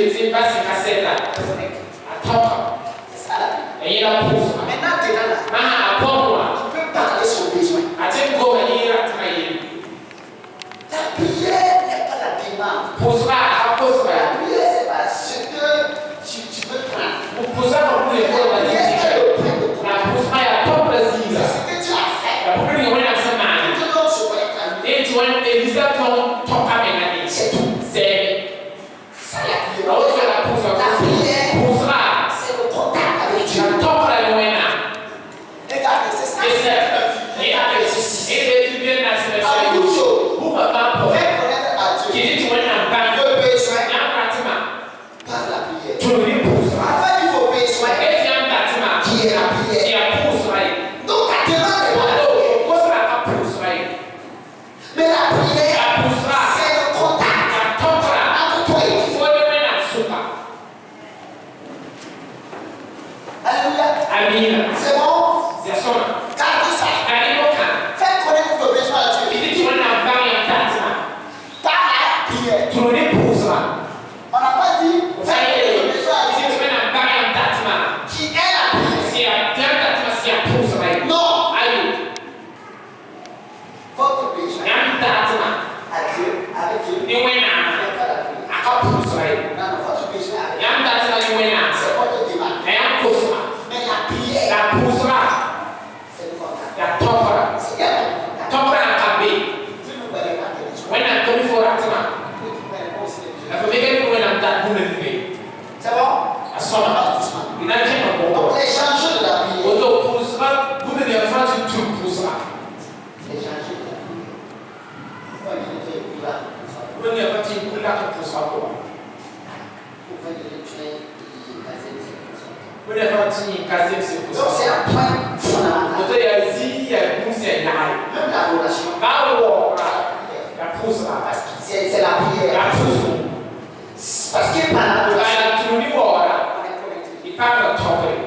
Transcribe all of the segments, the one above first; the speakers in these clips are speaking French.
étiez pas ces cassettes-là, à top. C'est ça la prière. Et il a poussé. Maintenant, t'es là. Ah, pour moi. Tu peux parler son besoin. À tes go, il a travaillé. La prière n'est pas la demande. Poussera, à poussera. La prière, c'est pas ce que tu veux prendre. Vous poussez comme vous les faites, on va dire. La poussera, il y a pas plaisir. C'est ce que tu as fait. La première, on a ça mal. Tout le monde se connecte à lui. Et tu vois, Elisa, ton caméra, C'est tout. c'est. Ça, la prière. La hausse, la pousse, La prière, poussera. c'est le contact avec Dieu. La top, la loina. Regardez, c'est ça. Et c'est. Et tu viens dans cette série. Vous, papa, pour Fais connaître à Dieu. qui dit tu vois un bain. Le besoin Il y a un bâtiment. par la prière. Tu le poussera. Avant qu'il faut besoin, Et il y a un bâtiment. qui est la prière. Il y a poussera. Donc ta demande est pas là. Alors, poussera, la poussera. Mais la prière, La poussera. c'est le contact La topera. entre toi et Dieu. Tu vois le même soupa. Alléluia. Amen. C'est bon? C'est ça. Gardez ça. Kariboka. Fais connaître vos besoins à Dieu. Il dit tu vois un bain, il y a un bâtiment. Par la prière. Tu le poussera. On n'a pas dit Ça y fais est. connaître vos besoins à Il dit Dieu. tu vois un bain, il y a un bâtiment. Qui est la prière. Si il y a un bâtiment, s'il y a poussera. Non. Allez. Votre besoin Il y a un bâtiment. à Dieu, avec Dieu, Ni wena. n'est pas la prière. Aka poussera. Non, non, votre besoin avec Il y a un bâtiment, ni wena. c'est votre demande. Il y a un poussera. Mais la prière, La poussera. c'est le contact. Il y a topera. C'est bien le contact. Topera un cabé. Tu ne peux pas tes besoins. Wena, comme il faut bâtiment. Tu peux pas aussi les besoins. La famille qui nous wena un bâtiment. C'est bon? À son nom. Doucement. Il n'a rien à voir. Donc, les enjeux de la prière. Auto poussera. Vous devez faire du tout poussera. Les enjeux de la prière. Moi, je te dis là, Vous devez faire du tout là que poussera quoi. pour faire de l'étude, il y a des choses. Vous devez faire du quasi c'est Donc, c'est poussera. un point fondamental. Auto il y a zi, il y a nous c'est là. Même la relation, Bawo. la prière. La poussera. Parce que c'est la prière. La poussera. Parce que par la relation, La tu nous ora. on est connecté. Il parle de topper.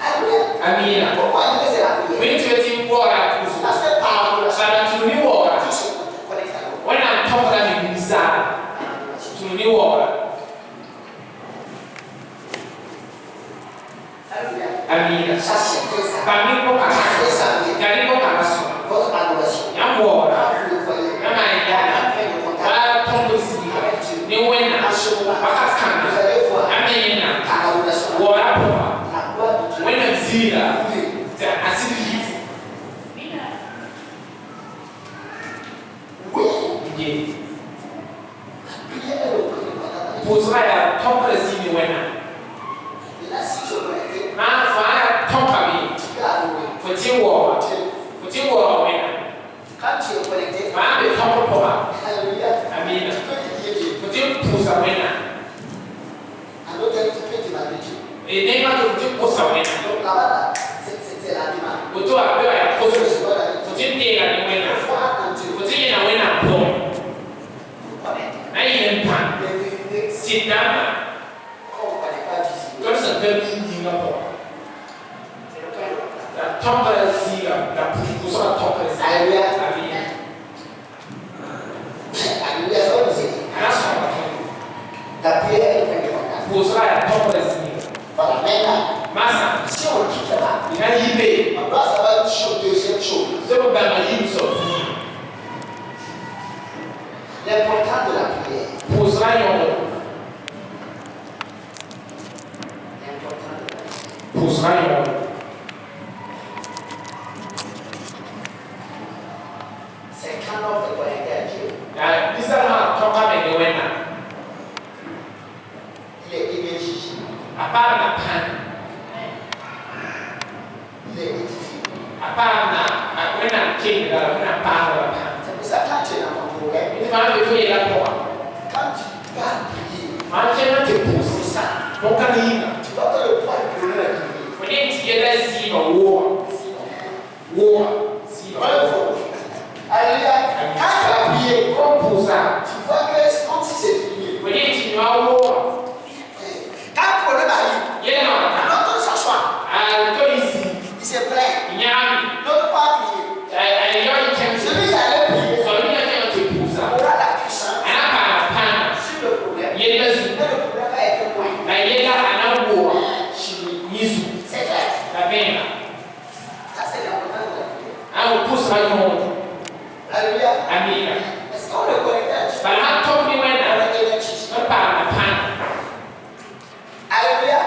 Alléluia. Amina. Pourquoi il dit que c'est la prière? Oui, tu veux dire quoi la poussera. Parce que par la relation, La tu nous ora. tout se connecte à l'autre. When I'm talking about the inside, Par la relation. to the water. Alléluia. Amina. Ça, c'est que ça. Bami ko C'est ça, kaka. oui. Kali ko kaka so. Votre adoration. Ya water. Quand vous le voyez, Ya mai il y a ya. un point de contact Wa tombo si. avec Dieu. Ni wena. En ce moment, Waka vous kana. allez voir Amina. par la relation, Water po. la gloire de Dieu. When I see that, Oui. the acidity. Oui. Yeah. Prière est le point de contact avec Dieu. Posera ya tombo si ni wena. Et là, si tu es connecté, Ma fa ya tombo mi. tu peux adorer Foti water. Dieu. Foti water wena. Quand tu es connecté, Ma be tombo po ba. alléluia, Amina. tu peux prier Dieu. Foti pusa wena. En d'autres termes, tu peux demander Dieu. E nem ma do foti pusa wena. Donc là-bas, là, c'est la demande. Oto a be ya Parce que pusa. je dois la Foti te la ni Il wena. faut attendre Dieu Foti ye na wena po. pour connaître. Na ye mpa. Les vérités, Sidama. quand on ne connaît pas visible, Comme ça peut ni na po. c'est le point de contact. La tombe si la pusa la tombe si. Alléluia. Amina. Alléluia, ça va nous aider. Ana so. La prière est le point de contact. Pusa la tombe si. Voilà, maintenant, Masa. si on quitte là, Ina yibe. on doit savoir une chose, deuxième chose. Sebo ba ma yibu so. L'important de la prière. Pusa yo. L'important de la prière. Pusa yo. C'est quand on est connecté à Dieu, Ya bisa ma tomba me ni wena. il est énergique, Apa na pan. il est édifié. Apa na wena king la wena pa la pan. C'est pour ça que quand tu es dans ton problème, Ni ma be fe la po. quand tu vas prier, Ma chena te pour pusa. ça, Mo ka ni na. tu vas te le point de prier. When ti ye la si ba wo. Wo. Si ba. Voilà, il faut. Alléluia. Quand tu vas prier, Ko pusa. tu vois que c'est comme si c'est prié. When ti no wo. Quand le problème arrive, Ye na ta. l'autre s'assoit, A to isi. il se plaint, Nyami. l'autre pas prier. Ai yo chen. Celui qui allait prier So ni na te pusa. aura la puissance Ana pa na pan. sur le problème. Amina. Est-ce qu'on le connaît là? Bala top ni wena. On est électricité. Ba pa pan. Alléluia.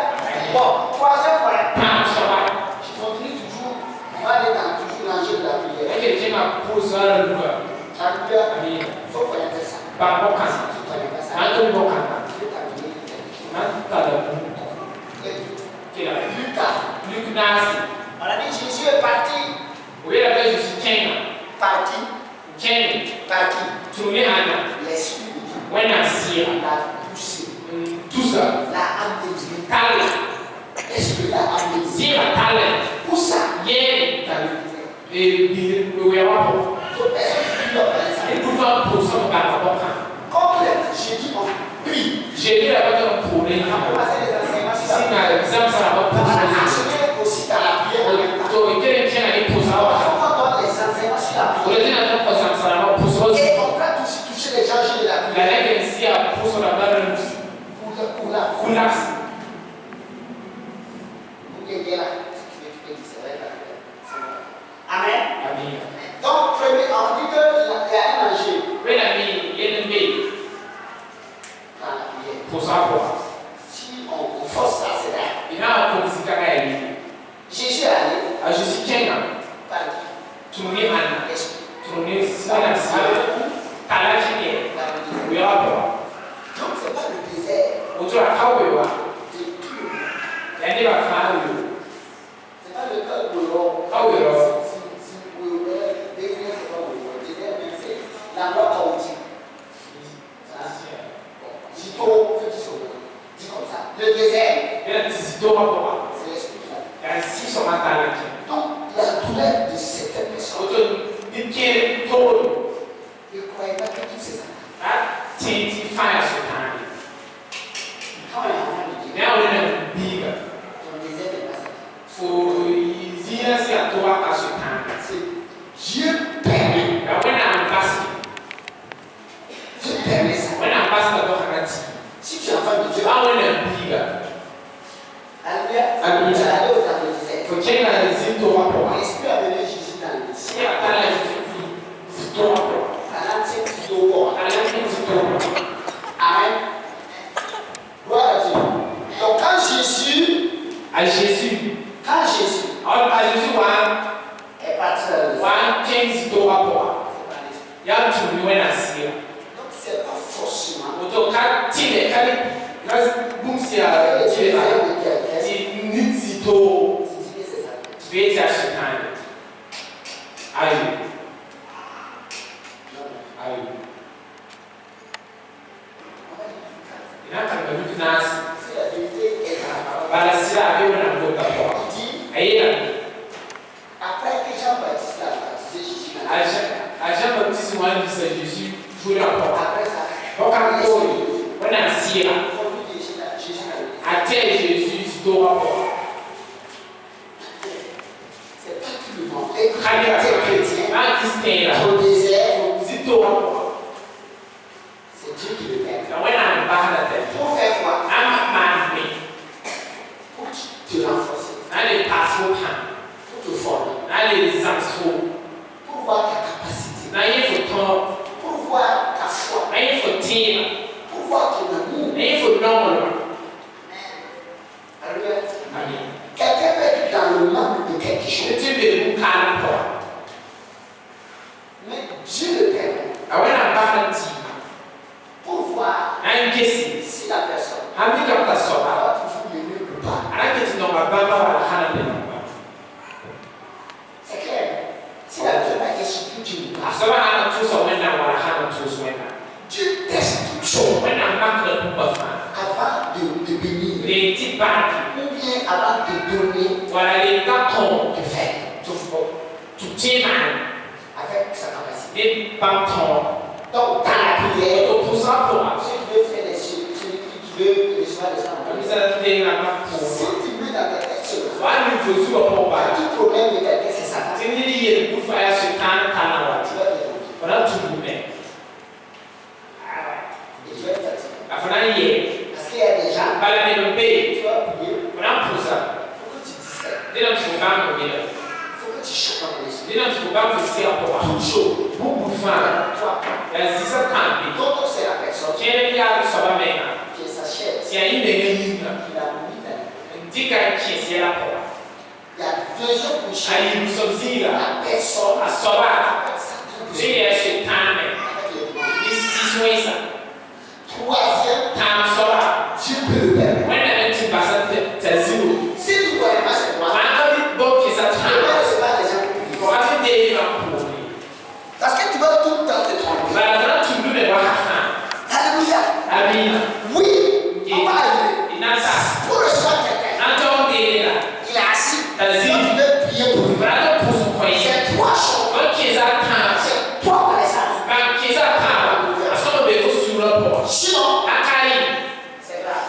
Bon, troisième point. Pan so ba. Je continue toujours. On va aller dans toujours l'enjeu de la prière. Eke je ma pousa le luga. Alléluia. Amina. Il faut connaître ça. Ba bo kan. Si tu ne connais pas ça, Na to bo kan. tu peux t'amener. Na ta da bu. Kila. Lucas. Luke nasi. On a dit Jésus est parti. Oui, la paix je Kenya. Parti. Kenya. Parti. Tuni ana. L'esprit de Dieu Wena sia. l'a poussé. Tout ça. L'a amené. Tala. L'esprit l'a amené. Sia tala. Pour ça, Ye tala. E we wa po. faut être plus organisé. E du fa po so ba ba kan. Comme j'ai dit, on prie. J'ai lu la parole pour les On a commencé les enseignements sur si la na exam ça va On pas a se actionné aussi dans la prière. to ikere tena ni pour ça On donne les enseignements sur la pour prière. les gens pour ça ça va pour ça Et on va aussi toucher les gens de la la prière. règle ici a pour ça la barre Pour la relax Pour gagner là. C'est vrai, Amen. ami Donc, premier, on dit qu'il y a un enjeu when I mean in the bay dans la prière. pour ça pour Si on force ça, c'est là. il a pour si kaka ali Jésus est allé a je suis kenga par tu ni ana l'esprit. tu ni sana si kala chini we are pour Donc, ce n'est pas le désert auto a kawe wa de tout. ya ni ba fa wo Ce n'est pas le cas de l'homme. Ah oui, alors. Si vous voulez définir ce qu'on veut, le désert, même c'est l'endroit chaotique. Jito, fait du saut. Dis comme ça. Le désert, ela tizito wa pour c'est l'esprit qui l'a. ya si so matala ki Donc, la douleur de certaines personnes, auto ni ke to ils ne croyaient pas que tout c'est ça. that tinti fire so time Quand on est enfant de Dieu, now when I'm bigger ton désert n'est pas ça. for zia si atoa ka so time C'est Dieu permet. but when I'm passing Dieu permet ça. when I'm passing the hakati Si tu es enfant de Dieu, now when I'm bigger alléluia, Alléluia. tu es allé au dans le désert. for kenga zito wa pour L'esprit a mené Jésus dans le désert. si atala zito wa pour À l'ancien tuto bon. ala zito wa Amen. Gloire à Dieu. Donc quand Jésus a Jésus a Jésus wa est parti dans le désert, wa ken zito wa pour c'est pas l'esprit. ya tu ni when I see Donc c'est pas forcément auto ka tile kali bumsia le tile désert ba de quelqu'un. ti nizito Tu dis que c'est ça. vete a so time ayo Non, non. ayo On va dire que ina kan ga duk nas si la vérité est dans la parole. bala sira be wana go ka ko Il dit, ayina après que Jean-Baptiste a baptisé Jésus dans le désert, aja baptisme wa ndi sa Jésus fura ko après ça, ko kan ko wana sira il faut lui dire Jésus dans le désert. ate Jésus do wa ko C'est pas tout le monde. Et khali ka chrétien, ma kistera au désert, zito wa ko c'est Dieu qui le permet. na wana bahana te Pour faire quoi? ama man me Pour te renforcer, na le passo pan pour te former, na le zamso pour voir ta capacité, na ye foton pour voir ta foi, na ye fotina pour voir ton amour. na ye fonon Alléluia. amen Quelqu'un peut être dans le manque de quelque chose, tu be mu kan ko mais Dieu le permet awena bahana ti pour voir na ngesi si la personne ami ka ta so ba va toujours l'aimer ou pas. ana ke ti no ba ba wala hana de ba C'est clair. Si la personne a été surtout Dieu ou pas, aso ba hana tu so wena wala hana tu so wena Dieu teste toutes choses wena mak le bu ba fa avant de bénir le ti ba ou bien avant de donner, wala le ka ton de faire tu fo tu ti man avec sa capacité. de ba ton Donc, dans la prière, to pour ça pour celui qui veut faire les choses, celui qui veut recevoir les gens, ami sa de na ma pour si tu mets dans ta tête cela, wa ni tu so ko ba tout problème de quelqu'un, c'est ça. ti ni ye bu fa ya so kan kana wa Tu ti vas te tromper. wala tu bu me Et tu vas te fatiguer. afana ye Parce qu'il y a des gens, bala ne be tu vas prier, wala pour ça il faut que tu dises ça. de na tu ba mo be Il faut que tu chantes dans l'esprit. de na tu ba mo si apo Toute chose, bu bu fa Donc c'est la personne qui est sa chair. Il a mis dans il y a deux autres couchés. La personne troisième, Dieu peut le permettre. Si tu connais pas cette loi, c'est pas les gens pour vivre. Parce que tu vas tout le temps te tromper. Alléluia. Oui, on va arriver. Pour recevoir quelqu'un, il est assis. Tu veux prier pour lui. C'est trois choses. C'est trois connaissances. Sinon, c'est grave.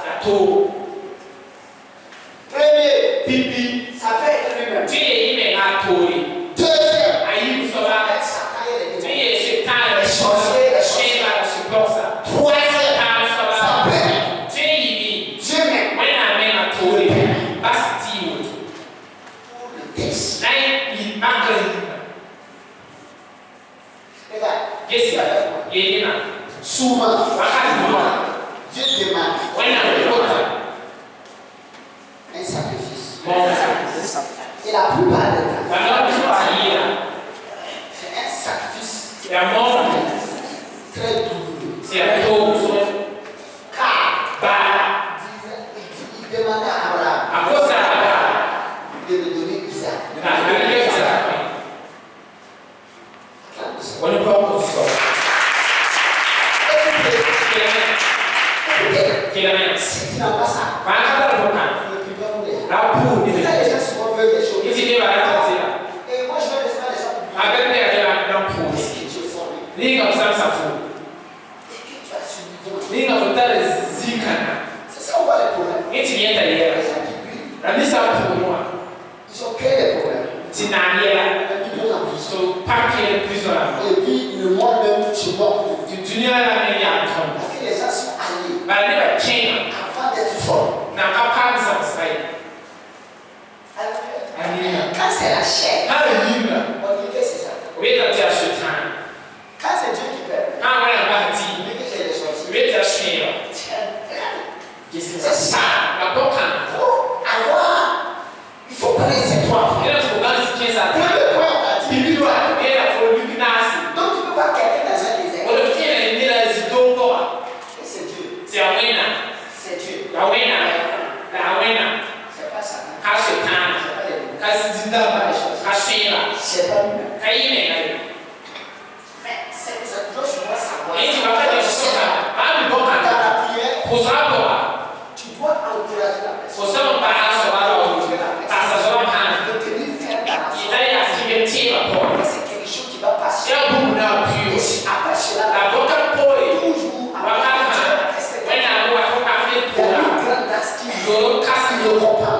Premier, ça peut être lui-même. Deuxième, ça peut être Satan et les démons. Les sorciers, les sorciers. Troisième, ça peut être Dieu-même. Pour le test. Regarde, souvent, Dieu demande un sacrifice. Et la plupart des temps, c'est un sacrifice très douloureux. Car il demandait à Abraham de lui donner Isaac. Si tu n'as pas ça, les gens souvent veulent des choses. Et moi je veux recevoir les gens pour ce que tu es formé. Et que tu as suivi. C'est ça on voit les problèmes. Les gens qui brillent, ils ont créé des problèmes. Ils vont en prison. Et puis ils ne montrent même chez moi. Parce que les gens sont alliés avant d'être forts. Quand c'est la chair, on dit que c'est ça. Quand c'est Dieu qui permet, on dit que c'est les sorciers. C'est ça. Pour avoir, il faut connaître ces trois points. Premier point, on a dit. Donc tu peux voir quelqu'un dans un désert. Et c'est Dieu. C'est Dieu. C'est pas ça. C'est pas lui-même. Mais c'est que ça doit souvent savoir. Dans la prière, tu dois encourager la personne. De tenir ferme dans la foi. C'est quelque chose qui va passer. Et si après cela, toujours après Dieu va rester. Il y a une grande grâce qui le comprend.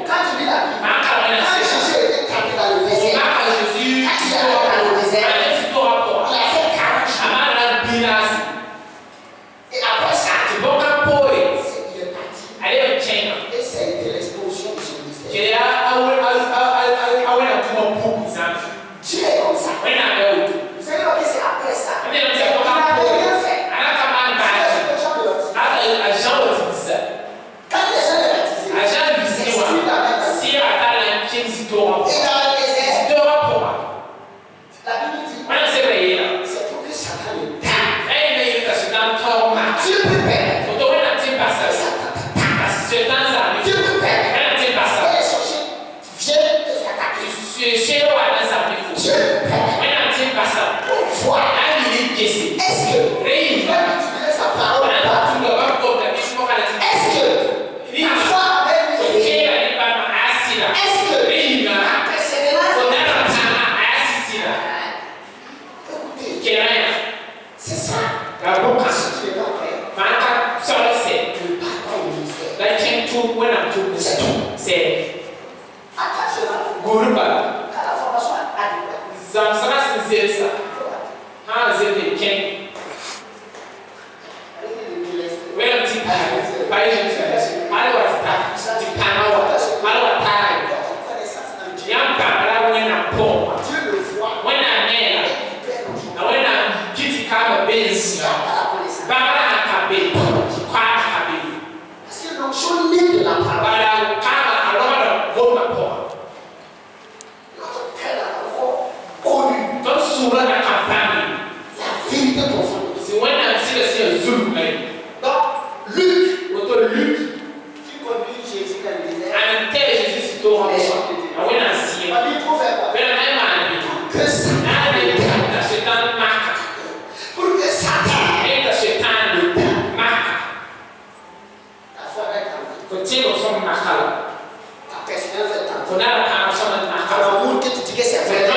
Quand tu lis la Bible, quand Jésus était tenté dans le désert, quand il est allé dans le désert, il a fait 40 jours. Et après ça, il est parti. Et ça a été l'explosion de son ministère. Dieu est comme ça. Vous savez pas que c'est après ça. Il n'a rien fait. Quand les gens le baptisent, c'est celui là même. Et dans le désert, la Bible dit, c'est pour que Satan le tape. Dieu peut permettre. Dieu peut permettre. Et les sorciers viennent te attaquer. Dieu peut permettre. Pour voir. Est-ce que il va utiliser sa parole ou pas? Est-ce que la foi avec lui est réelle? Est-ce que la persévérance écoutez, c'est ça. Si tu es pas prêt, tu ne pars pas au ministère. C'est tout. Attention, quand la formation est adéquate, il faut attendre. connaissance. Parce que l'onction naît de la parole. Notre Père a d'abord connu la vérité profonde. Donc, Luc, qui conduit Jésus dans le désert, on dit proverbe. Que pour que Satan la foi va être ta personnalité va être alors l'amour que tu dis que c'est vrai. Là,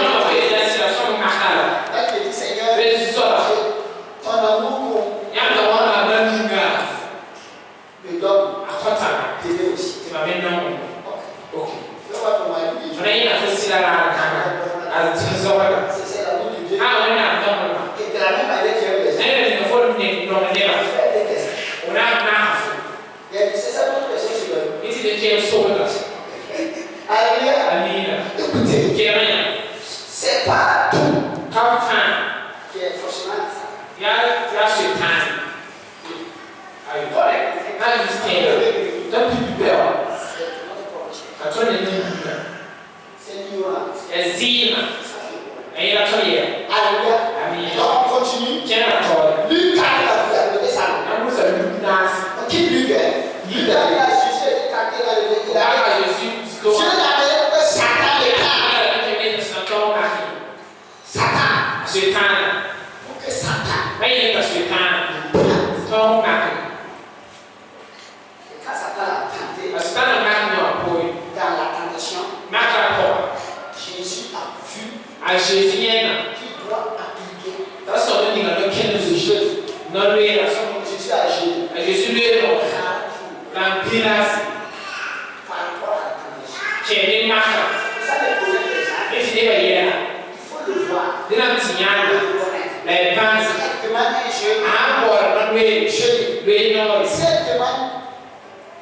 tu dis Seigneur, ton amour pour le dogme, je vais aussi. Ok. Je vois ton mari. C'est l'amour de Dieu. Et de la même manière que tu aimes les gens. C'est ça notre question sur le. Alléluia. Écoutez, c'est pas tout qui est forcément ça. C'est l'ignorance. Alléluia. Donc on continue. Luc 4 a fait le salon. Qui Luc est? Luc a dit à Jésus était tenté dans le désert. Dieu l'avait fait Satan le Satan. Pour que Satan. Et quand Satan l'a tenté dans la tentation, Jésus a vu qu'il doit appliquer. Jésus a agi. Par rapport à la tentation. Ça le problème des gens. Il faut le voir. Le connaître. C'est demande un jeu. C'est demande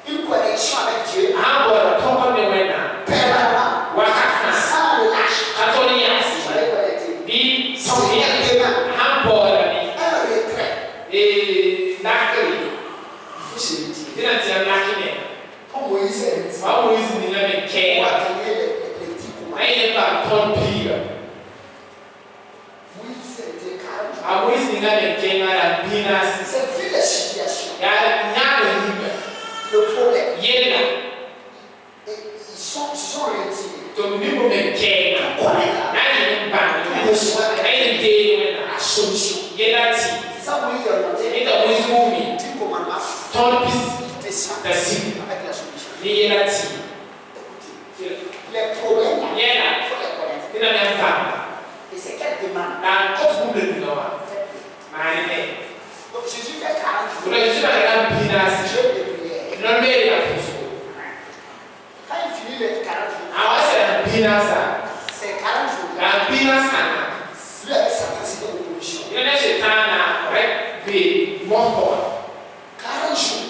une connexion avec Dieu. Permanent. Sans relâche. Moïse est dit. On va tenir les petits commandements. Moïse est dit c'est vu les situations. Le problème. Et ils sont retirés. La solution. Ça, Moïse est monté. Du commandement. Descend. Avec la solution. Les problèmes, il faut les connaître. Et c'est quelle demande? Donc Jésus fait 40 jours. Dieu de prière. Quand il finit les 40 jours, c'est 40 jours. Lui avec sa capacité d'opposition. 40 jours.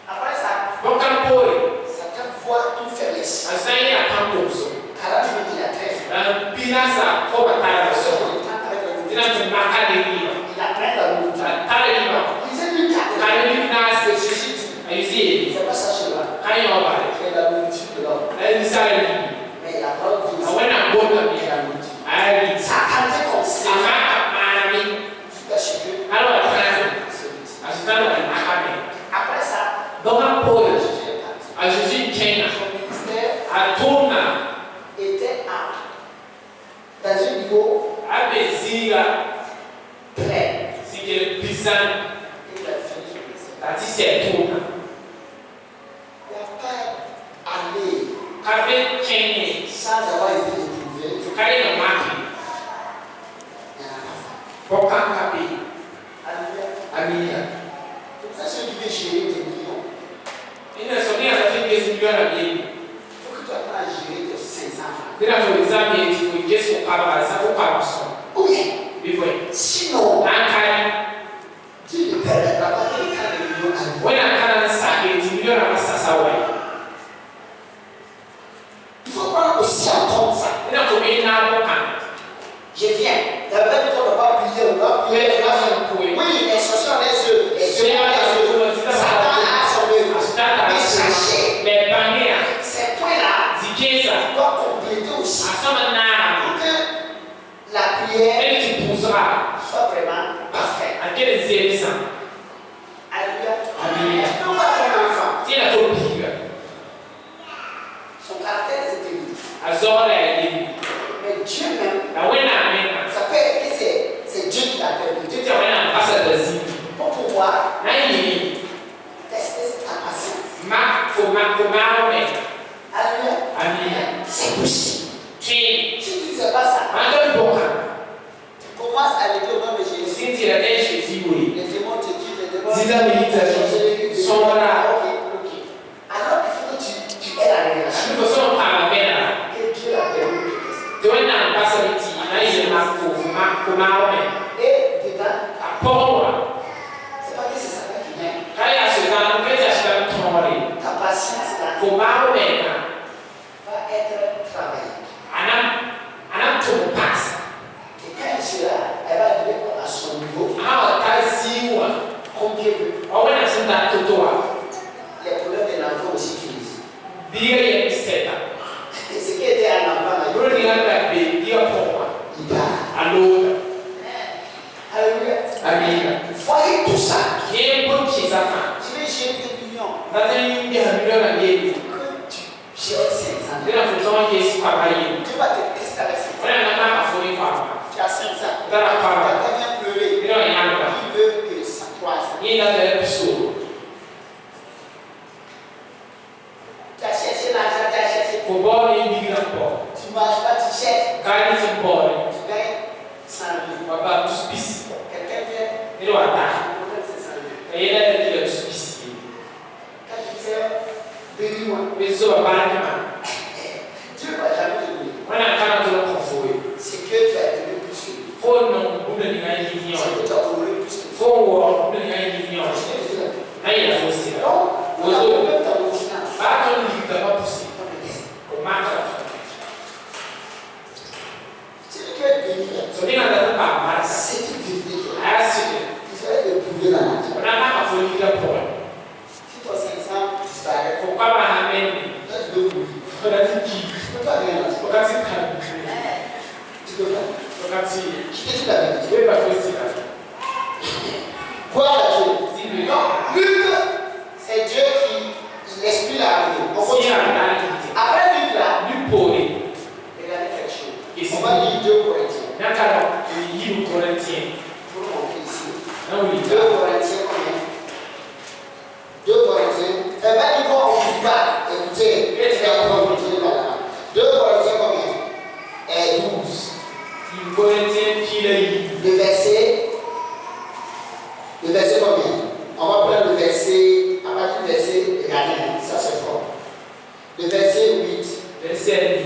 Après ça, Satan voit une faiblesse. 40 jours, il a très faim. Il apprend la nourriture. Il s'est dit 4 Jésus dit, c'est pas ça chez moi. C'est la nourriture de l'homme. Mais la parole dit, c'est la nourriture. Satan était comme ça. Jusqu'à chez Dieu. Après ça, Jésus son ministère était dans un niveau plein. Il a fini. Il n'a pas allé sans avoir été éprouvé. Alléluia. C'est pour ça que celui qui veut gérer tes millions, il faut que tu apprennes à gérer tes 500 francs. Oui. Sinon, Dieu ne permettra pas que le cas de millions arrive. Il faut prendre aussi en compte ça. Je viens. D'abord, tu ne peux pas prier ou pas prier. soit vraiment parfait. Alléluia. Alléluia. Non pas ton enfant. Tiens la ton pire. Son caractère c'est élu. Azora est Mais Dieu même, la wena amena. ça peut être que c'est Dieu qui l'a permis. Tu te wena ambassadeur zi. Pour pouvoir Na yini. tester ta patience. Ma me. Alléluia. Alléluia. C'est possible. Tu Si tu ne sais pas ça, ando boka. tu commences à le dire au nom de Jésus. Sinti la deshe ziwe. Les démons te disent, les démons Zida milita sont là. Ok. Alors il faut que tu aies la révélation. Nous sommes par la mena. Que Dieu l'a permis de tester. Tu wena ambassadeur ti na yini ma me. Et dedans, Paul. c'est pas que c'est ça qui vient. Kaya shikana kete shikana tonore. Ta patience là Kumao mena. va être travaillée. Anam to pass. Et quand il sera, elle va arriver à son niveau. Hawa kaziwa. Comme Dieu veut. Owena sinda totoa. Les problèmes de l'enfant aussi finissent. Biga ye seta. Et ce qui était un enfant là, Bro ni anda be dia poa. il part. Allo. Alléluia. Amen. Voyez tout ça. Ye bon ki safa. Tu veux gérer tes millions. Nata yindi hamilo na ye. Que tu gères 500. Dina futonga ke si papa ye. Dieu va te tester avec 500. Wana na mama fori kwa. Tu as 500. Dara Tu kwa. as bien pleuré. Dina yamba. Il veut que ça 300. Ye na de episode. Tu as cherché l'argent, tu as cherché. Ko bo ni biga po. Tu ne marches pas, tu cherches. Kali si po. Tu gagnes 100 000. Baba tu spisi. Quelqu'un vient. Ilo ata. Tu donnes 500 000. Ye na de tu spisi. Quand tu dis, bénis-moi. Bezo abana. Dieu ne va jamais te donner. Wana kana to konfoe. C'est que tu as donné plus que lui. Fo no buna ni ngai C'est divion. que tu as honoré plus que lui. Fo wo buna ni ngai divion. Je te dis la vérité. Na ye fo si. Donc, on a même ta finance. Ba to ni ta ba pusi. On le teste. Ko mata. Si tu es béni, So ni na da ba mata. c'est une vérité. Asi. Il serait de prouver la nature. Wana na ma fo ni da po. Si ton 500 disparaît, Ko kwa ba ha men. là, tu peux mourir. Ko da ti ki. Tu ne peux pas rien là. Ko ka ti ka. Tu peux pas. Ko ka ti. Je te dis la vérité. We ba fo si ka. Voir la Dieu. Si le. Non, Luc, c'est Dieu qui, l'esprit l'a amené. On Si continue. a da ni. Après Luc là, Ni pore. regardez quelque chose. Et si- On va lire 2 Corinthiens. Na ka no yi Corinthien. Pour montrer ici. Na wi 2 da. Corinthiens combien? 2 Corinthiens. Eh bien, il faut on ne pas écouter. Et on va continuer par là. 2 Corinthiens combien? 12. Yi Corinthien ki la yi. Le verset combien? On va prendre le verset, à partir du verset, regardez, ça c'est fort. Le verset 8. Verset.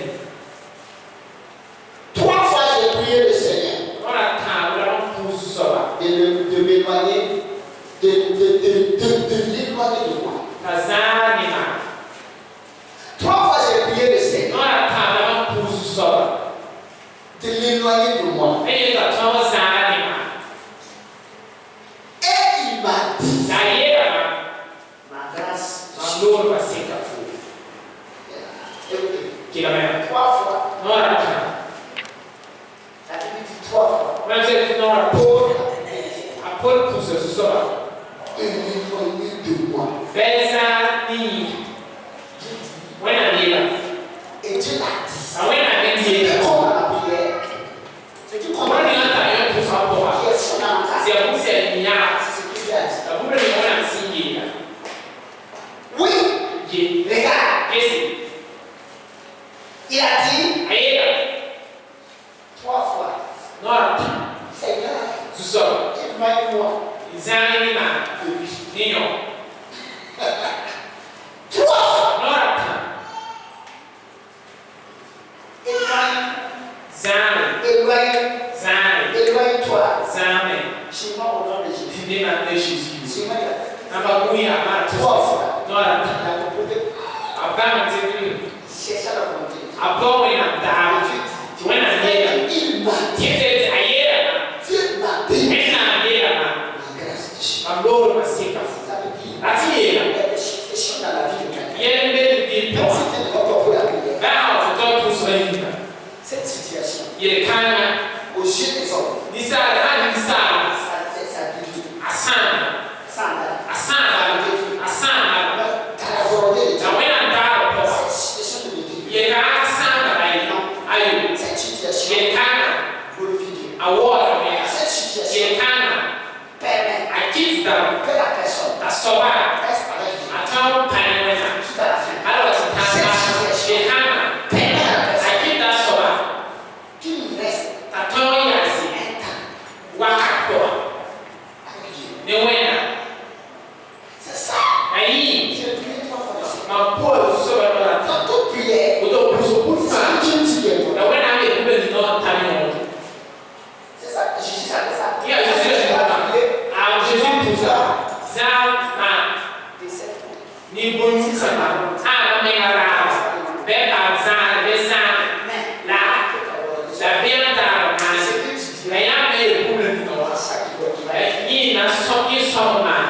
3 fois j'ai prié le Seigneur Wana ta wala pusu soba. de m'éloigner, de l'éloigner de moi. Kazani ma. 3 fois j'ai prié le Seigneur Wana ta wala pusu soba. de l'éloigner de moi. Eye ka tomo zani ma. Et il m'a dit, Na ye ma. ma grâce, Mandoro pasika fu. écoutez, Kila me. 3 fois, Nora ta. la Bible dit 3 fois, Wana se nora po. pour Apol pusu soba. l'éloigner de moi. Beza ni. Wena ni la. Et Dieu l'a dit. Na wena ni C'est ni la. comme la prière. C'est qui comprend Wani ata yo pusu apo wa. qui est fondamental. Si abusi ya nya. C'est ce qu'il a dit. Abule ni wena msingi la. Oui, Je. regarde, Kesi. il a dit Ayela. 3 fois, Nora ta. Seigneur, Susoba. éloigne-moi Zani ma. de lui. Niyo. 3 fois, Nora ta. Zani. éloigne-toi. Zani. Chez moi, au nom de Jésus. Ndi na de Jésus. Chez moi, il a fait Namba kuya ama 3 tu. fois. Nora ta. Il a proposé, Abama tiri. cherche à la volonté. Abowe na da. Wena yela. Il m'a dit, Kete ayela na. Dieu m'a dit, Wena yela na. la grâce de Jésus. Mandoro masika. Ça veut dire, Ati il y yela. a des situations dans la vie de quelqu'un. Yende di Même po. si tu n'es pas pour la prière, Ba ofuto tu so yina. cette situation, Ye kana. aux yeux des hommes, Nisa hani Ni bon sama. Ah, mais là. Ben bazar, besan. Là. La bien ta. Mais ya me problème non. Ni na so ni so man.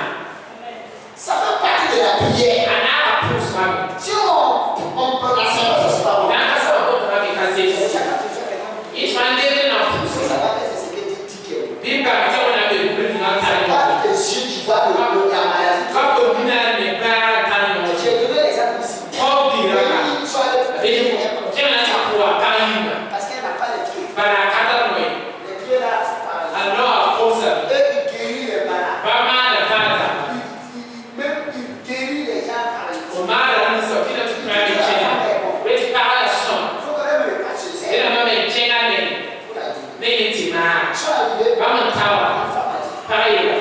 Ça fait partie de la prière. Ana pousse ma. Si on peut la savoir, c'est pas bon. Na ça on va me caser. Il fallait na pousse. Ça va être ce que tu dis que. Bi ba ti on a be problème na ta. Pas les yeux qui voient la maladie. Quand on vient ne pas quand on J'ai donné l'exemple ici. oh bi là. Parce qu'elle n'a pas les pieds. Para cada noi. Les pieds là, c'est pas. Alors, força. Eux, ils guérissent les malades. Vamos da casa. Même ils guérissent les gens par les pieds. O mar não só tira tu para mim chega. Vete para a som. Il faut quand même le passer. Ele não me chega nem. Nem te na. Vamos tawa. Para ele.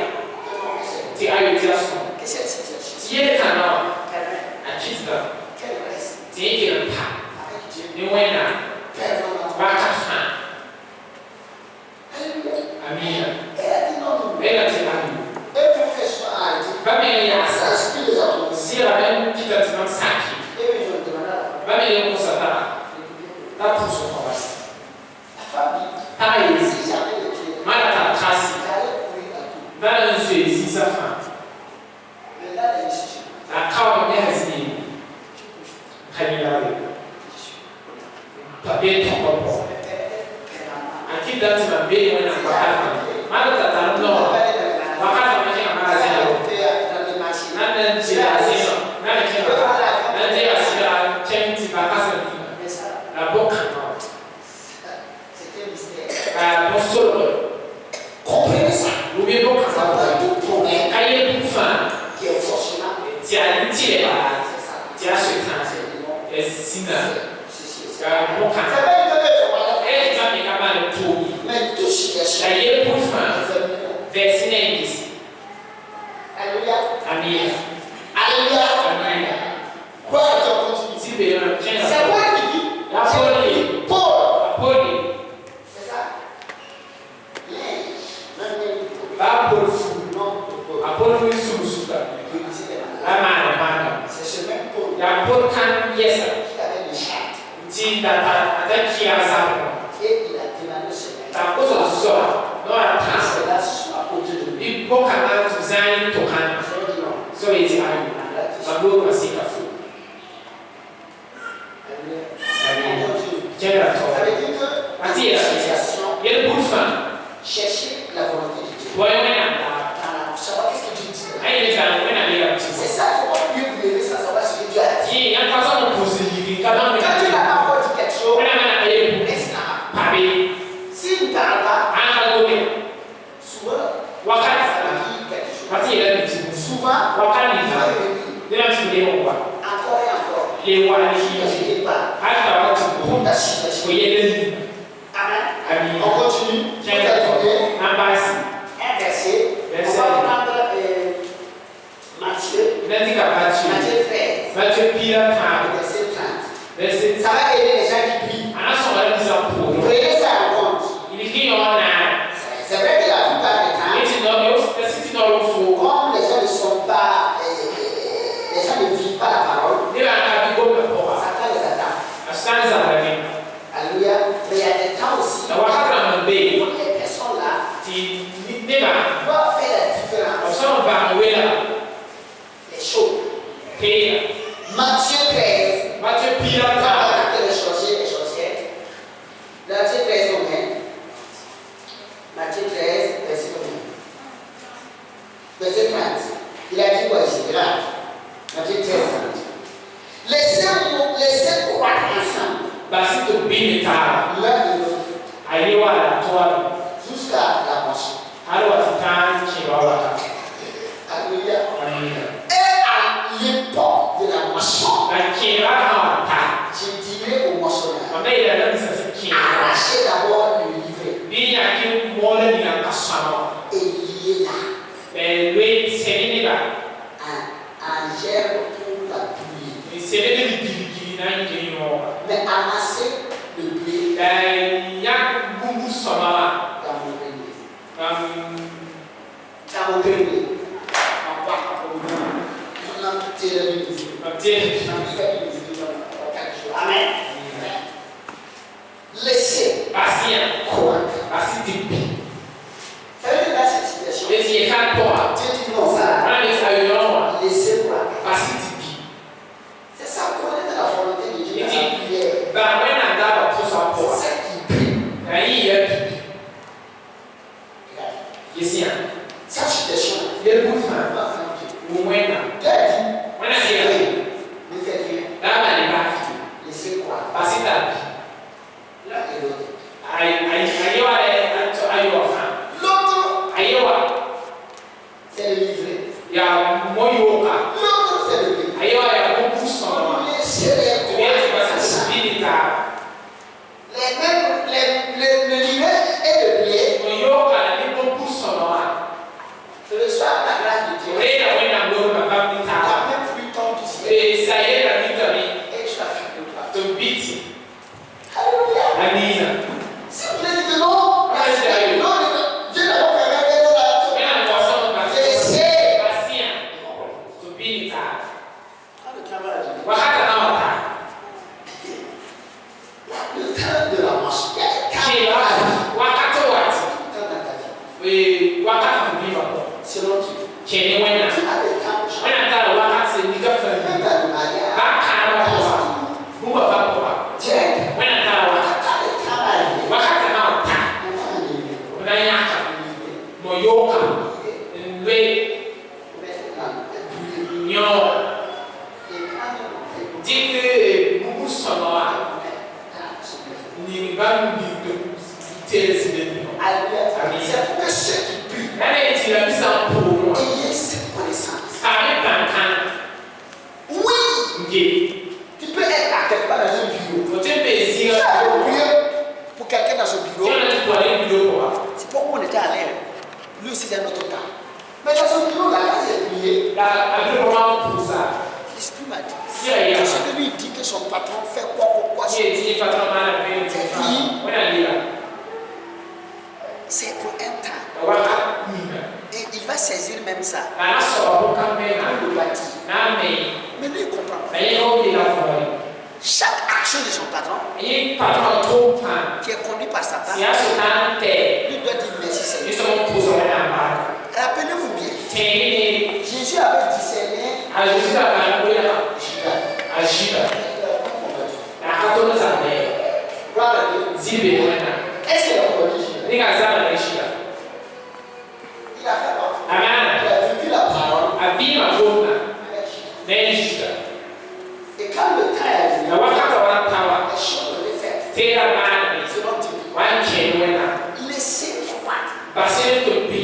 Ti ayo ti aso. Qu'est-ce que c'est ça? Ti ele canal. A chita. Quel reste? Ti ele pa. Avec Dieu. Ni wena. Vai caçar. Amém. Elle dit non. Ela te dá. Et professeur a dit. Vai me Ça essa. inspire les autres. Se ela vem que tá te dando saque. Et je me demande. Vai me ler coisa da. Da pulso para você. La femme dit. Tá aí. Si j'avais les pieds. Mara tá trace. J'allais courir à tout. Vai nos ver se safa. Mais là, elle est ici. A calma me resine. Caminhar. Papel topo. Aqui dá se uma bem na casa. Mara tá tá no. Wakati mmoja mara zero. Nanda njia zero. Nanda kila. Nanda njia sira chenti bakasa ni. La boca. C'était mystère. Apostolo. Comprenez ça. Louis boca. Ça va tout problème Kaye kufa. qui est forcément. Tia ntile ba. C'est ça. Tia shetan. Esina. Ceci. Boca. Ça va être Eh, já me acaba tudo. mais tout ce qui est cher. Aí por fã. Verse 9. Alléluia. Amém. Alléluia. Amém. Quoi est-ce qu'on continue? Se vê, C'est quoi qui dit? La folie. Paul. Folie. C'est ça. Même Va por fou. non. A por fou subusuka. La mana mana. C'est ce même Paul Ya por kan yesa. qui avait des chartes. Ti data ataki azapo. Et il a demandé ce Ta koso so. No ata. c'est là à côté de lui. I boka na tuzani tokana. J'ai dit non. So eti ayu. Sabo masika fu. Amém. On continue. Quebra Ça to. veut dire que Ati yesa. l'association, Ele por fã. chercher la volonté de Dieu. Boy wena. Dans la savoir qu'est-ce que Dieu dit. Aí ele já wena liga. C'est ça, il ne faut pas prier pour lever sans savoir ce que Dieu a dit. Ti ya kaza mo positive. Kaba mo. Quand Dieu n'a pas encore dit quelque chose, Wena mana ayebu. laisse là. Pabe. S'il ne parle pas, souvent, Wakati ça va dire quelque chose. wati ile mtibu. Souvent, Wakati il va revenir ndio mtibu kwa. encore et encore. Le wali Je hiyo. ne dis pas. Hata watu Pour ta situation. kuyele. Amen. Ami. On continue. On Tiens va donner nambasi. un verset. Verset. On va prendre Matthieu. Nandi kapati. Matthieu 13. Matthieu pila ta. Verset 30. Verset. Ça va aider les gens qui prient. Anaso wale mzapo. Prenez ça en compte. Iliki ona. C'est vrai que la plupart des temps, Eti no yo siti no lo fo. comme les gens ne sont pas, les gens ne vivent pas la parole, Ni la ka bi go me po. Satan les attend. Astanza bani. Alléluia. Mais il y a des temps aussi Na wakati na mbe. où les personnes là Ti neba. doivent faire la différence. Osama ba wela. Les choses. Pia. Matthieu 13. Matthieu pila On va ta. regarder les sorciers, les sorcières. Matthieu 13, combien? Matthieu 13, verset combien? Verset 30. Il a dit quoi ici? Là. Matthieu 13, 30. Laissez croître ensemble. Basi to bini ta. L'un de l'autre. Aiwa la toa. Jusqu'à la moisson. Alwa titan chibawa. Alléluia. Amina. Et à l'époque de la moisson, La kira ha ta. je dirais au moissonneur, Mame ila na sasa kira. arrachez d'abord le livret Ni ya ki mole ni na kasama. et liez-la Lwe seni ba. en gerbe pour la pluie. Ni seni ni biligi na ngi no. Mais amassez le blé Ya bungu sama. dans mon grenier. Um Dans mon grenier. En bas. Amen. Laissez. Patient. Croire. Patient de vie. Ça veut dire dans cette situation. Mais il y a qu'un point. Dieu dit non, ça. Laissez croire. Patient de vie. C'est ça, connaître la volonté de Dieu. Il La dit, prière. ben, when I got to some point. C'est ça qui prie. Na yi yɛ bibi. Yesi a. Cette situation. Yɛ bu fa. Wo wɛn na. Wɛn na se yɛ. Ne faites rien. N'aba ne ba fi. Laissez croire. Pasi ta bi. Là et l'autre. Ayewa yɛ ato ayewa fa. L'autre, Ayewa c'est le livret. yɛ mɔ yi wo ka. L'autre, c'est le livret. Ayewa yɛ ko bu sɔn ma. Laissez Tobi yɛ ti croire. pasi ko bi ni ta. Les mêmes, le livret et le prier. Mo yo ka na ni ko bu sɔn ma. Reçois la grâce de Dieu. O ye na wɛn na mo ma ba mi Tu ta. as même plus temps du ciel. Sa yɛ na mi ta mi. Et tu as fait de toi. To biti. Alléluia. Amina. Si vous voulez dire que non, Dieu n'a pas permis de là. Wɛn na mo sɔn ma. Laissez. Pasi a. To bi ni ta. Quand le travail a dit, Wakata na wa ta. le temps de la marche. Ṣé wákàtí wàtí? Quand dans ta vie, Wákàtí bí wà pọ̀. selon Dieu. Kyẹ̀ni wẹ́nà. Tu as des temps. Wẹ́nà tá a wákàtí ní gafẹ̀ mi. Même dans le mariage. Bá kà á wà pọ̀ wá. Bú wà bá pọ̀ wá. Direct. Wẹ́nà tá a wà. Tu as des temps à arriver. Wákàtí náà wà ta. Wẹ́nà yà kà. Mọ̀ yóò kà. Nwe nyọ̀. Dìgbì mugu sọ̀nọ̀ wa. Ní bá mi bí tẹ̀lé sí lẹ́nu. C'est pour que ceux qui prient Nana yẹ ti na bisa mpọ̀ wọ̀. aient cette connaissance. Sáré kankan. Oui, Nge. tu peux être à quelque part dans un bureau. O ti bẹ̀ sí Tu ọ́. as prié pour quelqu'un dans ce Tí bureau. wọ́n ti pọ̀ ní ìlú ló wà. C'est pas où on était à l'air. Lui aussi, c'est un autre cas. Mais dans ce bureau, là, quand j'ai prié, La àdúgbò máa ń kú sa. l'esprit m'a dit. Sí ẹ̀yà. Parce que lui, il dit que son patron fait quoi. Ní etí fatọ́ máa ń bẹ̀rẹ̀ tí fa. Wọ́n yà lé la. C'est pour un temps. Ọ̀wá ká nìyà. Et il va saisir même ça. Nana sọ̀rọ̀ bó ká mẹ́ na. Pour le bâtir. Náà mẹ́yìn. Mais lui, il comprend pas. Ẹ̀yẹ́ ó yẹ la fọ̀ yìí. Chaque action de son patron, Ẹ̀yẹ́ patọ́ tó pan. qui est conduit par Satan, Sì á sọ ká ń tẹ̀. lui doit dire merci Ní Seigneur. sọ́mọ́ kú sọ̀rọ̀ náà bá. Rappelez-vous bien, Tẹ̀yìn ni Jésus avait discerné àjòsí bàbá lóyè náà. Judas. Àjìbà. N'akató ní sàbẹ̀. Gloire à Dieu. Zibè wọ́n náà. Est-ce qu'il a connu Judas? Ní ká sábà ní ṣìlá. Il a fait quoi? Àmàna. Il a vécu la parole Àbí màbó náà. avec Judas. N'ẹ̀yìn ṣìlá. Et quand le temps est arrivé, Na wakata wa tawa. les choses ont été faites. Tera maa ni. Selon Dieu. Wan kyɛn wɛna. Laissez croire. Basiri to bi.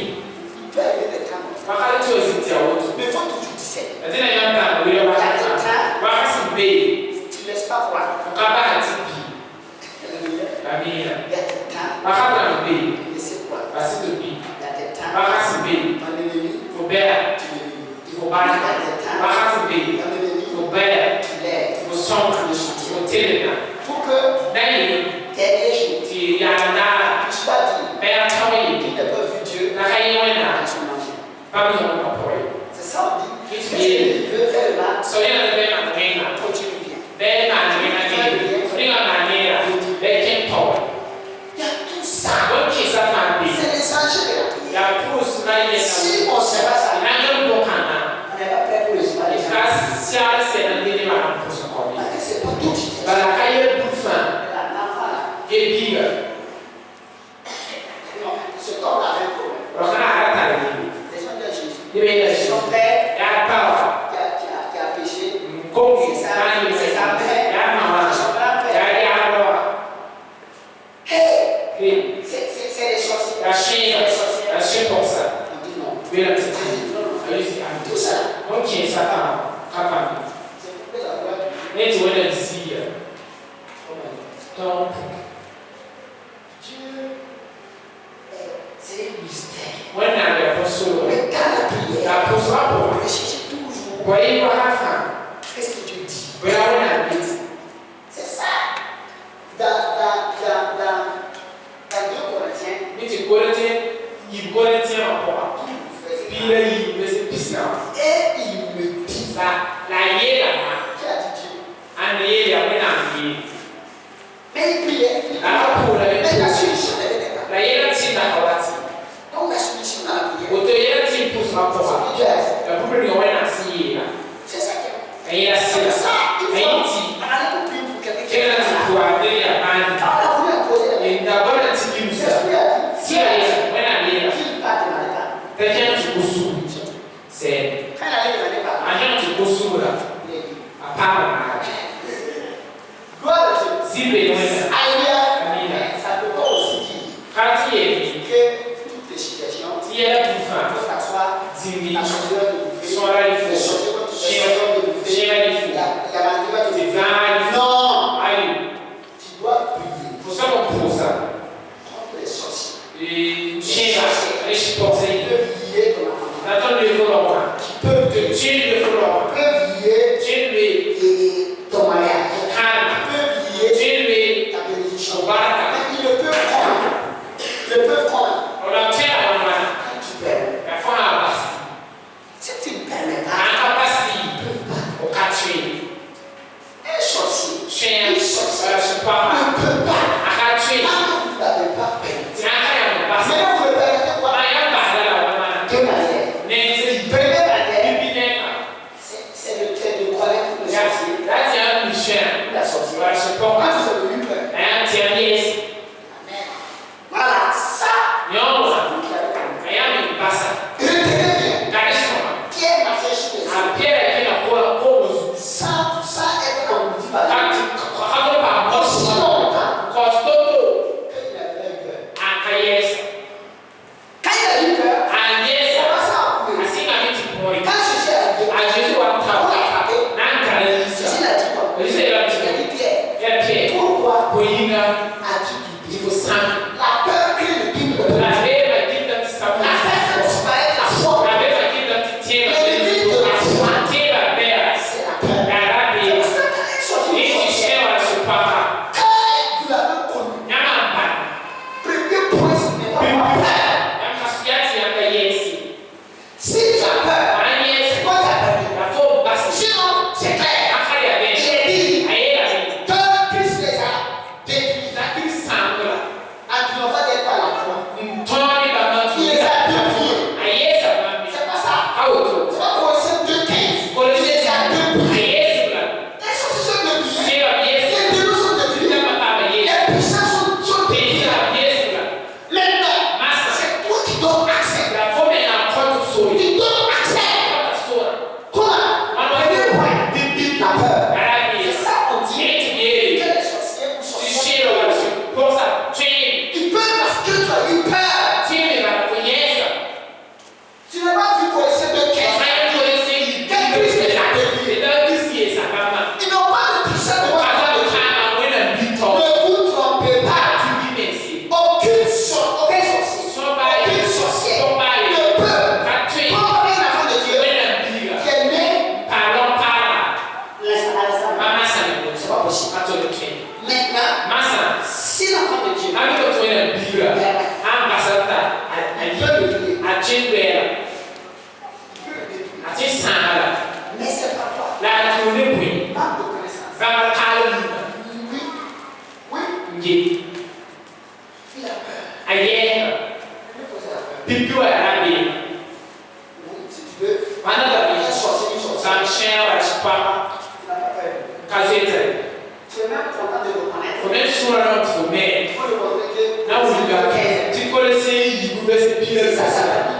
Il peut arriver des temps. Wakati tí o si ti awo to. Mais il faut toujours discerner. Ɛti na yɛn ta wuli wakata. Wakati bee. Tu ne laisses pas croire. Kaba ati bi. Alléluia. Amina. Il y a des temps. Wakata na bee. Laissez croire. Basi to bi. Il y a des temps. Wakati bee. Ton ennemi, Fo bɛɛ. tu l'élimines. Fo baara. Wakati bee. Ton ennemi, Fo bɛɛ. tu l'aides. Fo sɔn. Fo tele na. Pour que N'ayi tes jours ti yaana. ne puissent pas dire Bɛɛ atawo yi. qu'il n'a pas vu Dieu Na ka yi wɛna. dans son manger. Babi yɛn ma pɔrɔ yi. C'est ça on dit. Qu'est-ce Qu'est-ce qu'il veut faire là? Sɔyɛ na bɛɛ ma wɛn na. Continue bien. Bɛɛ ma wɛn na ni. Ni ka ma ni la. Bɛɛ kɛ pɔwɛ. Il y a tout ça. O kì í sáfà bi. C'est les enjeux de la prière. Ya puus na yɛ na. Si on ne sait pas ça, N'an bɔ kan na. on n'est pas prêt pour le résultat des Ka gens. sia sɛ na ni ma na puus kɔni. Parce que c'est pas tout qui dit. Bala ka yɛ bu fan. L'enfant là, Yɛ bi la. non, cet homme avait un problème. Rɔkana a ka ta la yi. Les gens de Jésus. Ni bɛ yɛ Son si. père Ya pa wa. qui a péché, Nkomi. c'est N'a yi sa sa. mère, Ya ma wa. c'est son grand-père. Ya ya lɔ wa. Hey, Hey. c'est les sorciers. Ya si. C'est les sorciers. Ya si pɔ sa. On dit non. Bɛ la On titi. dit non, non. Ayi si a. Tout ça, O kì í sáfà. Kapa mi. c'est pour que la gloire de Dieu. Ne ti wɛna si yɛ. Tɔn. Dieu, c'est un mystère. Wɛna yɛ bɔ so. Mais dans la prière, Ya puus wa bɔ. on recherche toujours Kɔyi wa ka fan. qu'est-ce que Dieu dit. Bóyá wɛna bi ti. C'est ça. Dans 2 Corinthiens, Ní ti kọ́lẹ́tẹ́ yìí kọ́lẹ́tẹ́ ọ̀pọ̀ wa. 12, verset Bí ilé yìí bẹ́ sẹ́ bísí náà. 1, et il me dit, La C'est ça qui est. Et c'est ça. Il faut aller pour prier pour quelqu'un qui est là. Quand on a voulu imposer les mains, si qu'il part demander pardon. Quand il allait demander pardon, gloire à Dieu. Alléluia. Ça ne peut pas aussi dire que toutes les situations, il faut s'asseoir, la sorcière de bouffer, les sorciers vont te bouffer, la maladie va te bouffer. Non! Tu dois prier contre les sorciers. Qui peuvent lier ton enfant. Qui peuvent te tuer. Peuvent lier ton mariage. Peuvent lier ta bénédiction. Mais ils ne peuvent prendre. Ils ne peuvent prendre. Quand tu permets. Si tu ne permets pas, un sorcier, une sorcière ne peut pas. Quand vous n'avez pas permis. Maintenant vous le permettez quoi? Deux manières. Première manière, c'est de connaître le sorcier. La sorcière. Quand vous avez eu peur. Amen. Voilà, ça. Vous qui avez compris. Retenez bien. Pierre marchait sur les eaux. Sans être comme vous dites pas. Aussi longtemps qu'il avait eu peur. Quand il a eu peur, il a commencé à courir. Quand Jésus est arrivé, on l'a frappé. Jésus l'a dit quoi? Il a dit Pierre, pourquoi as-tu quitté? La peur crée le guide de la peur. La peur fait disparaître la foi. Le guide de la foi, c'est la peur. C'est pour ça qu'un sorcier, quand vous l'avez connu, premier point, ce n'est pas avoir peur. Si tu as peur, c'est quoi tu as perdu? Sinon, c'est clair. Il est dit que Christ les a détruits. En triomphant d'être par la croix. Il les a détruits. C'est pas ça. C'est pas Colossiens 2:15. Il les a détruits. Les sorciers sont détruits. Les démons sont détruits. Les puissants sont détruits. Maintenant, c'est toi qui donnes accès. Tu donnes accès. Quoi? Premier point, la peur. C'est ça qu'on dit que les sorciers ou sorciers, ils peuvent parce que tu as eu peur. Tu n'as pas vu Colossiens 2:15. Que Christ les a détruits. Ils n'ont pas de puissance de voir. Ne vous trompez pas. Aucun sorcier ne peut prendre un enfant de Dieu qui est né. C'est pas possible. Maintenant, si l'enfant de Dieu mais c'est pas toi. Manque de connaissance. Oui. Il a peur. Il peut poser la peur. Oui, si tu veux. Un sorcier, une sorcière. Il n'a pas peur. Tu es même content de reconnaître. Il faut le montrer que c'est ça, ça va dire.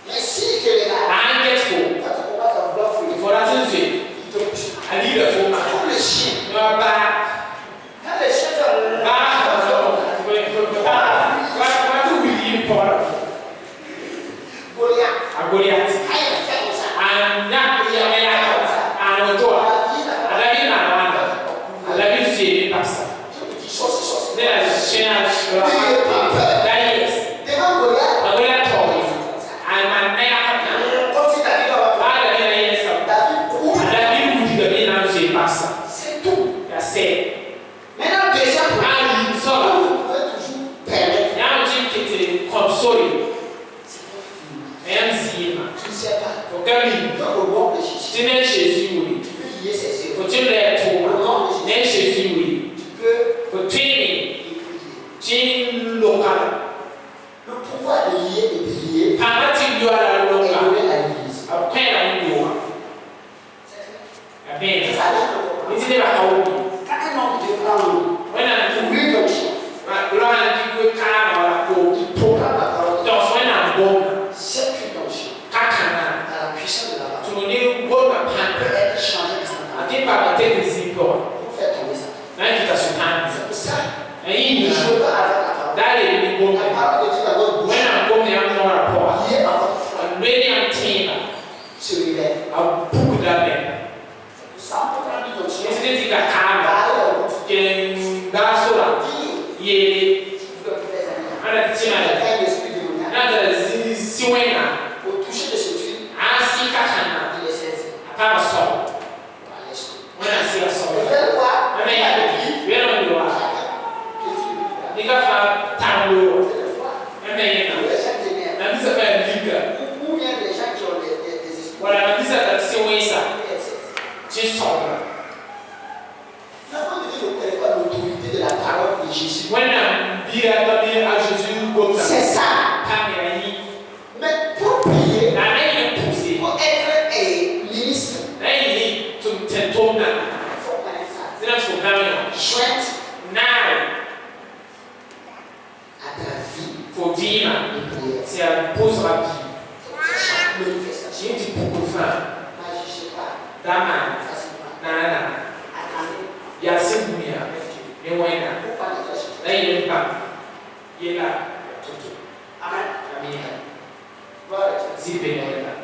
Mais si tu es là, quand tu commences à vouloir fouiller, il te pousse. Comme le chien. Quand le chien fait Goliath. Il a fait comme ça. Je vous dis, sorcier. Devant Goliath. Comme si David c'est tout. Maintenant, déjà, vous pouvez toujours permettre. Tu ne sais pas. Donc, au nom de Jésus. Tu peux lier ses yeux. Au nom de Jésus. Tu peux Et Je veux pas avoir la parole. d'aller les bon. La parole de Dieu d'abord bouge. When I'm going, I'm not rapport. Il est en votre foi. I'm ready, I'm team. Se révèle. I'll book that man. Sans pourtant lui donner. It's the thing that come. Can that's so that. Yeah. Ana team. Ana siwena. Au toucher de ce truc. Asi kakana. Il est saisi. Apa so. When I see a song. I mean, we don't know what. You got a town law. I mean, and this is a very legal. Well, I'm this at the same way, sir. Just song. When I'm here, Jésus comme ça. C'est ça. Mais pour prier, pour être ministre, il faut connaître ça. Chouette à ta vie. C'est un pause rapide. Chaque manifestation. J'ai dit beaucoup de femmes. Je sais pas. Dama, nana, Attendez. il y a ces bouillons. Mais ouais, Pourquoi ne pas chercher? là, il est pas. Il est là. Amen. Amen. Voilà. Si bien est là.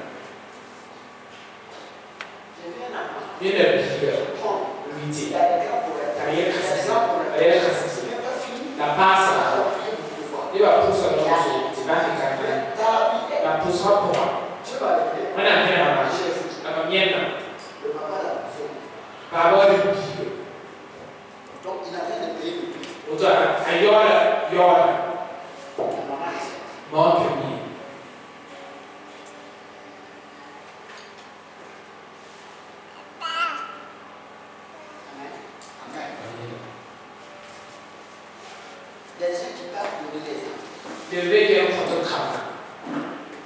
J'ai vu un enfant. Il est là, il Bon. lui dit. Il y a des grands problèmes. Il y a des grands problèmes. Il y a des grands problèmes. Il n'y a pas fini. La passe, il va pousser dans le jeu. Tu vas faire Dans la poussera pour moi. Dieu va le faire. On a fait la marche. La mienne. Le papa l'a fait. Par rapport à l'épile. Donc il a rien de payer le prix. Autant, à Yola. La maman est faite. Mon premier. Amen. Amen. Il y a des gens qui parlent de les enfants. Le mec est un photographe.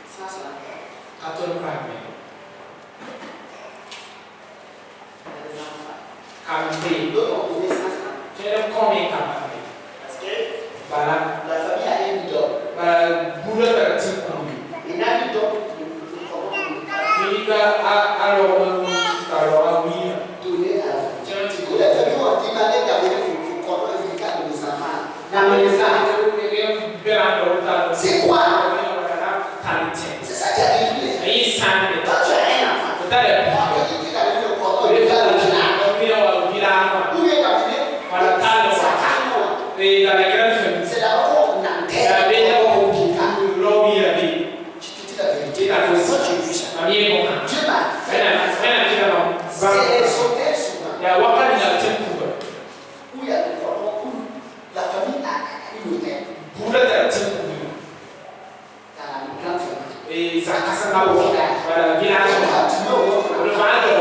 Ça, c'est la paix. Quand on parle, Il y a des enfants. quand D'autres ont donné 500. tu es combien de Parce que Voilà. la famille a un idole. Boulot de type connu. Il y a un idole. Il y a alors oui. Donné à la famille. Tu as un petit peu. La famille m'a dit, ma mère d'abord, il faut comprendre le cas de mes enfants. Dans mes enfants. C'est quoi? C'est ça qui a détruit les gens. Quand tu as un enfant, quand tu dis qu'il a fait le cordon, il va le village. Où il est arrivé? Ça calme. C'est d'abord qu'on enterre. Je te dis la vérité. Quand j'ai vu ça, Dieu m'a fait. C'est les hôtels souvent. Où il y a le cordon, où la famille a une hôtel. Dans la grande famille. Et ça casse un peu au village. Le vendeur,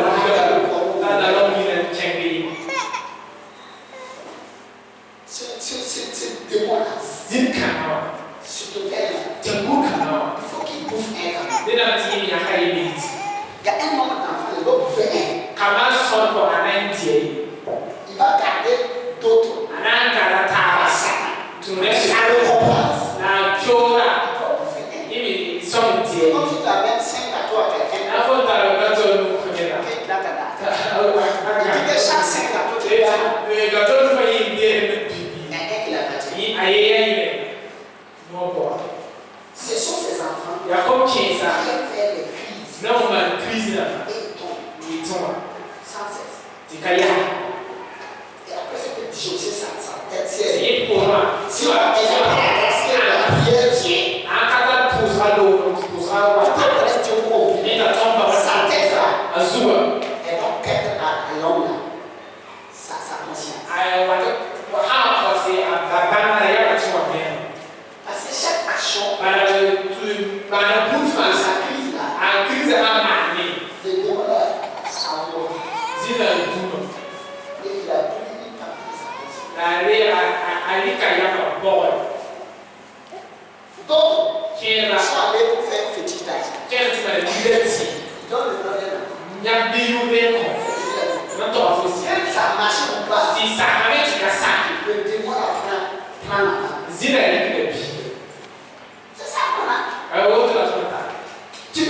c'est démon-là. Cet hôtel-là, il faut qu'il bouffe un canon. Il y a un nombre d'enfants, il va bouffer un. Il va garder d'autres. Ça le compense. Il va bouffer un. Quand tu t'amènes 5 gâteaux à quelqu'un, il dit que chaque 5 gâteaux, tu vas il y a un qui l'a bâti. Ce sont ces enfants qui viennent faire les crises et ils tombent sans cesse. Et après, c'est que disjoncter sa tête. Si on a déjà la prière vient, tu peux connaître Dieu pour oublier. Sa tête là, elle va perdre à l'homme là sa conscience. Parce que chaque action, sa crise là, le démon là, ça va. Et il a pris une partie de sa conscience. Donc, ils sont allés pour faire un fétiche d'argent. Ils donnent le nom d'un enfant. Même ça marche ou pas, le démon là prend la main. C'est ça qu'on a.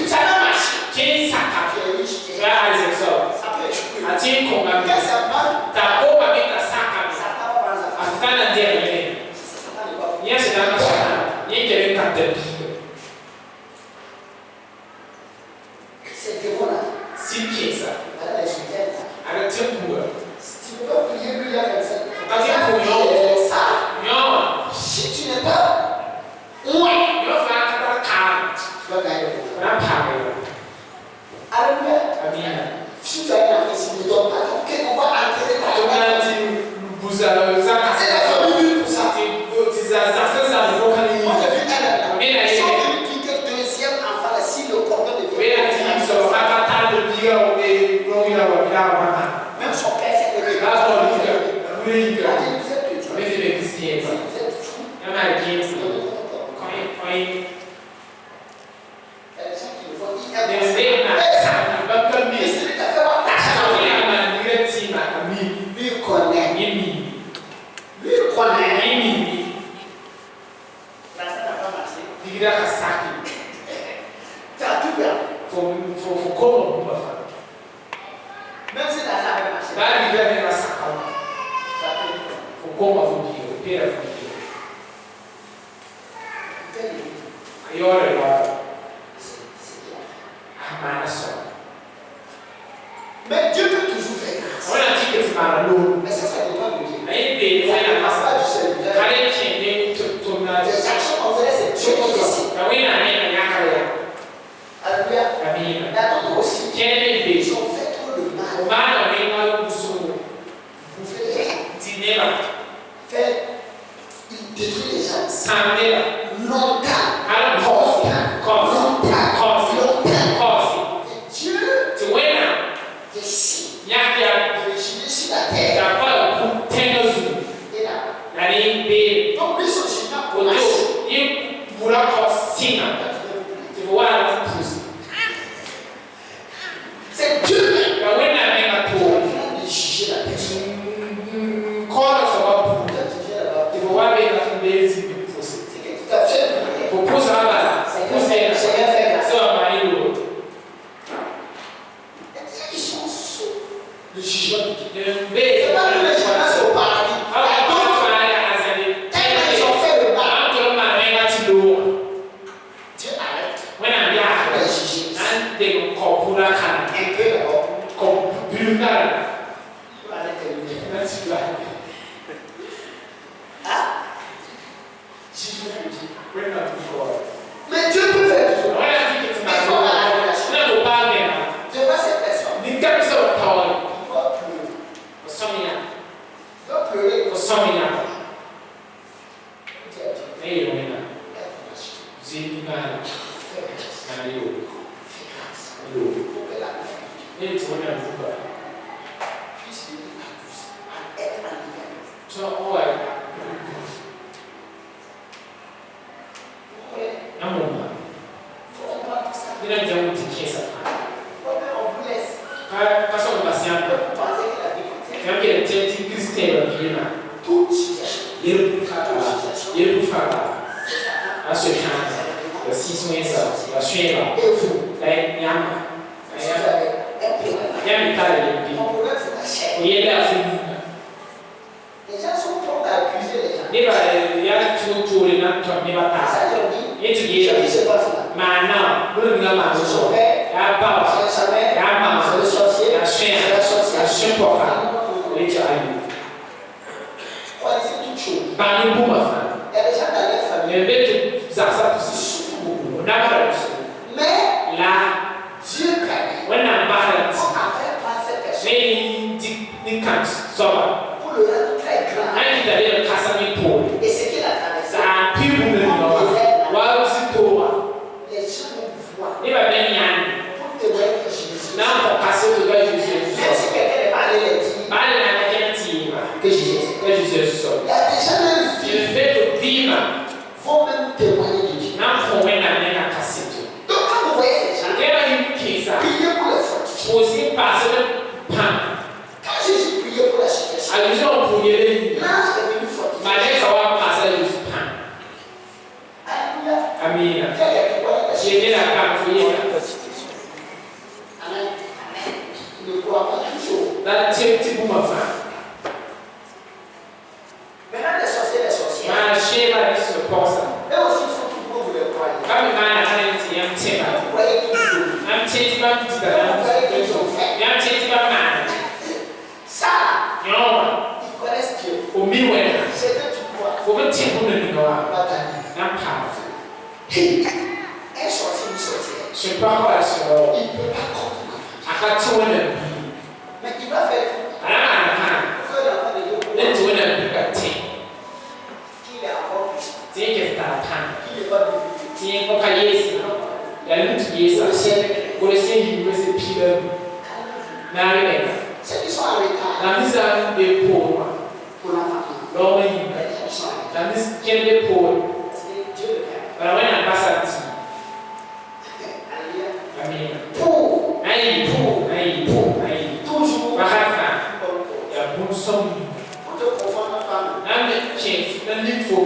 Ça va marcher. Tu es riche, tu es ça peut échouer. Quand ça marche, ça va prendre sa c'est dans le sang. Il y a quelqu'un qui t'a dit. C'est démon-là. Si qui est ça? Voilà les sujets. Avec tempo. Si tu ne peux pas prier, lui, il y a comme ça. Quand il faut ça. Si tu n'es pas. Ouais. Il va faire un calme. Tu vas gagner. On a parlé. Alléluia. Amen. Si tu as une affaire, ne donne pas. Donc, on va enterrer ta On a dit, vous avez ça. C'est la famille pour ça. Deuxième enfant, si le cordon de vie. Même son père, c'est le même si la lave est marché. Como a fundir, o pera fundir. Aí olha lá. A só. Mais Dieu peut toujours faire grâce. Olha a dica de Maralô. Mais ça dépend de Dieu. Aí ele vai na Pas du seul. cara ele tinha tornado. Les actions qu'on faisait, c'est Dieu qui décide. A wina nem na cara. Alléluia. Amém. La d'autres aussi. Quem ele fez? Ils ont fait trop de mal. O mal vem lá no sul. Vous faites Cinema. fait, il détruit les gens. Sandela. Longtemps. Cara, Dieu décide de régimer sur la terre. Donc lui, son jugement commence. C'est Dieu qui est en train de juger la personne. C'est que tu t'as fait ils sont sous le jugement de Dieu. C'est pas que les gens sont au paradis. Tellement ils ont fait le mal. Dieu arrête. Il va juger. Un peu d'abord. Il va arrêter le bien. Ah? Jugement de Dieu. Mais Dieu peut faire tout. Devant cette personne, il doit pleurer. Il doit pleurer. Les gens sont prompts à accuser les gens. Qu'est-ce qui se passe là? C'est son père, c'est sa mère, c'est le sorcier, c'est la sorcière. Choisissez toutes choses. Il y a des gens dans leur famille qui souffrent beaucoup. Mais Dieu permet. On a fait prendre cette personne pour le rendre très grand. Et ce qu'il a traversé, les gens vont voir pour témoigner que Jésus. Même si quelqu'un n'est pas allé les dire que Jésus. Il y a des gens dans leur vie vont même témoigner de Dieu. Donc quand vous voyez ces gens, priez pour les fortifier. Quand Jésus priait pour la situation, l'ange est venu fortifier. Alléluia. Amém. Il y a quelqu'un qui J'ai la parole. Amen. Il ne croit pas toujours. Là, tu es petit pour ma femme. Maintenant, ti hu no ni no a bataille. na pa Un sorcier, une sorcière. je pas quoi so Il ne peut pas comprendre. akati wona bi Mais il va faire ana ha que l'enfant de Dieu enti wona bi ka ti qu'il est encore ti ke ta ta qu'il n'est pas devenu. ti ko ka yesu ya lutu yesu Le ciel. ko le se yi we se pila na re Ceux qui sont en retard na misa e po pour l'enfant. lo ma yi Ils sont en retard. na mis kende po C'est Dieu le Père. para wena basati Alléluia. amen Pour ai toujours bahaka ya bunsom on te confond notre femme. na me chef na lit for